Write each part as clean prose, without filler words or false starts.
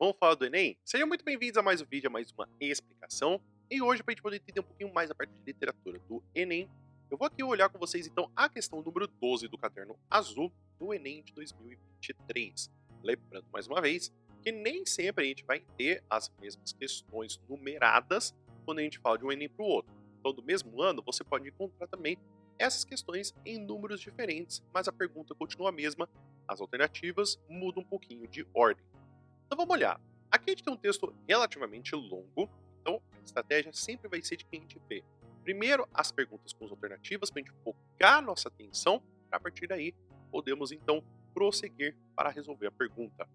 Vamos falar do Enem? Sejam muito bem-vindos a mais um vídeo, a mais uma explicação. E hoje, para a gente poder entender um pouquinho mais a parte de literatura do Enem, eu vou aqui olhar com vocês, então, a questão número 12 do caderno azul do Enem de 2023. Lembrando, mais uma vez, que nem sempre a gente vai ter as mesmas questões numeradas quando a gente fala de um Enem para o outro. Então, do mesmo ano, você pode encontrar também essas questões em números diferentes, mas a pergunta continua a mesma, as alternativas mudam um pouquinho de ordem. Então vamos olhar. Aqui a gente tem um texto relativamente longo, então a estratégia sempre vai ser de quem a gente vê. Primeiro, as perguntas com as alternativas, para a gente focar nossa atenção, para a partir daí podemos então prosseguir para resolver a pergunta.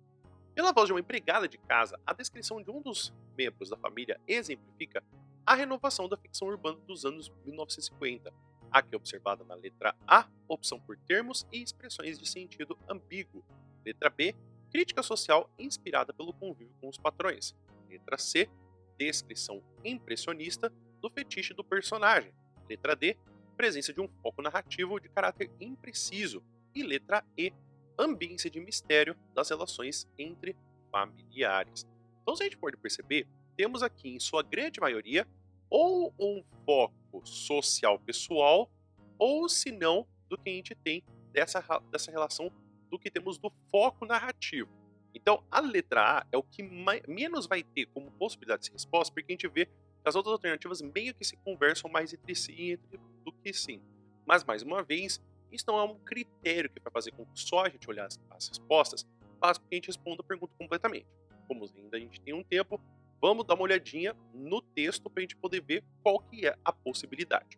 Pela voz de uma empregada de casa, a descrição de um dos membros da família exemplifica a renovação da ficção urbana dos anos 1950. Aqui observada na letra A, opção por termos e expressões de sentido ambíguo. Letra B, crítica social inspirada pelo convívio com os patrões. Letra C, descrição impressionista do fetiche do personagem. Letra D, presença de um foco narrativo de caráter impreciso. E letra E, ambiência de mistério das relações entre familiares. Então, se a gente pode perceber, temos aqui, em sua grande maioria, ou um foco social pessoal, ou se não, do que a gente tem dessa relação do que temos do foco narrativo. Então, a letra A é o que menos vai ter como possibilidade de resposta, porque a gente vê que as outras alternativas meio que se conversam mais entre si do que sim. Mas, mais uma vez, isso não é um critério que vai fazer com que só a gente olhar as respostas, faz com que a gente responda a pergunta completamente. Como ainda a gente tem um tempo, vamos dar uma olhadinha no texto para a gente poder ver qual que é a possibilidade.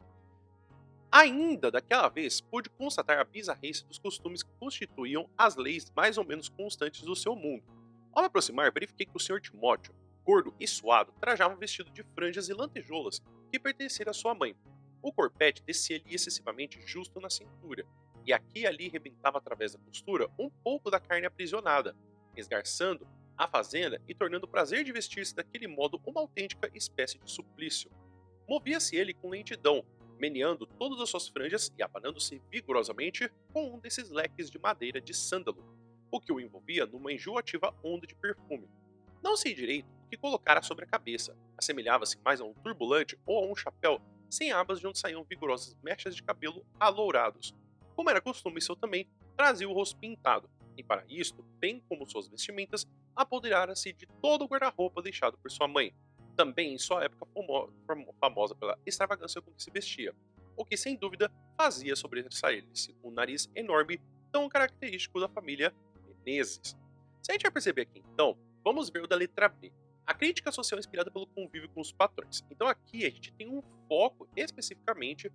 Ainda daquela vez, pude constatar a bizarrice dos costumes que constituíam as leis mais ou menos constantes do seu mundo. Ao me aproximar, verifiquei que o Sr. Timóteo, gordo e suado, trajava um vestido de franjas e lantejoulas que pertencia à sua mãe. O corpete descia-lhe excessivamente justo na cintura, e aqui e ali rebentava através da costura um pouco da carne aprisionada, esgarçando a fazenda e tornando o prazer de vestir-se daquele modo uma autêntica espécie de suplício. Movia-se ele com lentidão, meneando todas as suas franjas e abanando-se vigorosamente com um desses leques de madeira de sândalo, o que o envolvia numa enjoativa onda de perfume. Não sei direito o que colocara sobre a cabeça, assemelhava-se mais a um turbulante ou a um chapéu sem abas de onde saíam vigorosas mechas de cabelo alourados. Como era costume seu também, trazia o rosto pintado, e para isto, bem como suas vestimentas, apoderara-se de todo o guarda-roupa deixado por sua mãe, também em sua época famosa pela extravagância com que se vestia, o que sem dúvida fazia sobressair-se um nariz enorme tão característico da família Menezes. Se a gente vai perceber aqui então, vamos ver o da letra B. A crítica social inspirada pelo convívio com os patrões. Então aqui a gente tem um foco especificamente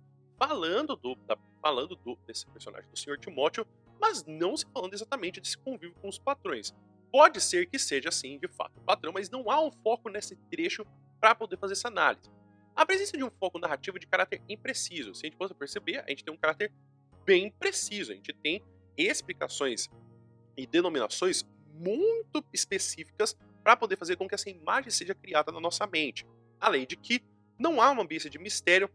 desse personagem do Senhor Timóteo, mas não se falando exatamente desse convívio com os patrões. Pode ser que seja assim, de fato, o patrão, mas não há um foco nesse trecho para poder fazer essa análise. A presença de um foco narrativo de caráter impreciso. Se a gente fosse perceber, a gente tem um caráter bem preciso. A gente tem explicações e denominações muito específicas para poder fazer com que essa imagem seja criada na nossa mente. Além de que não há uma ambiência de mistério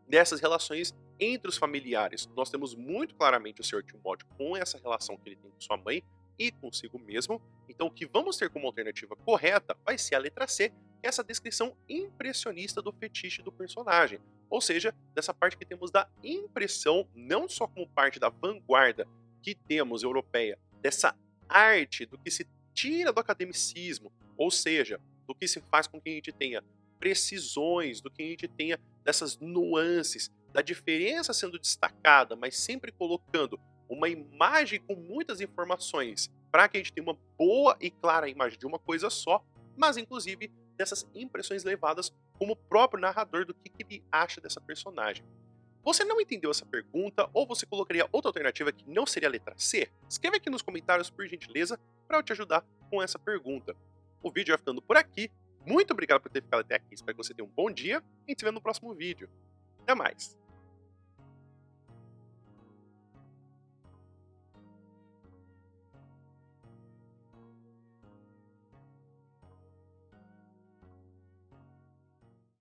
dessas relações entre os familiares. Nós temos muito claramente o Sr. Timóteo com essa relação que ele tem com sua mãe e consigo mesmo. Então, o que vamos ter como alternativa correta vai ser a letra C, que é essa descrição impressionista do fetiche do personagem. Ou seja, dessa parte que temos da impressão, não só como parte da vanguarda que temos europeia, dessa arte do que se tira do academicismo, ou seja, do que se faz com que a gente tenha precisões, do que a gente tenha dessas nuances, da diferença sendo destacada, mas sempre colocando uma imagem com muitas informações para que a gente tenha uma boa e clara imagem de uma coisa só, mas inclusive dessas impressões levadas como o próprio narrador do que ele acha dessa personagem. Você não entendeu essa pergunta ou você colocaria outra alternativa que não seria a letra C? Escreve aqui nos comentários, por gentileza, para eu te ajudar com essa pergunta. O vídeo vai ficando por aqui. Muito obrigado por ter ficado até aqui. Espero que você tenha um bom dia e a gente se vê no próximo vídeo. Até mais!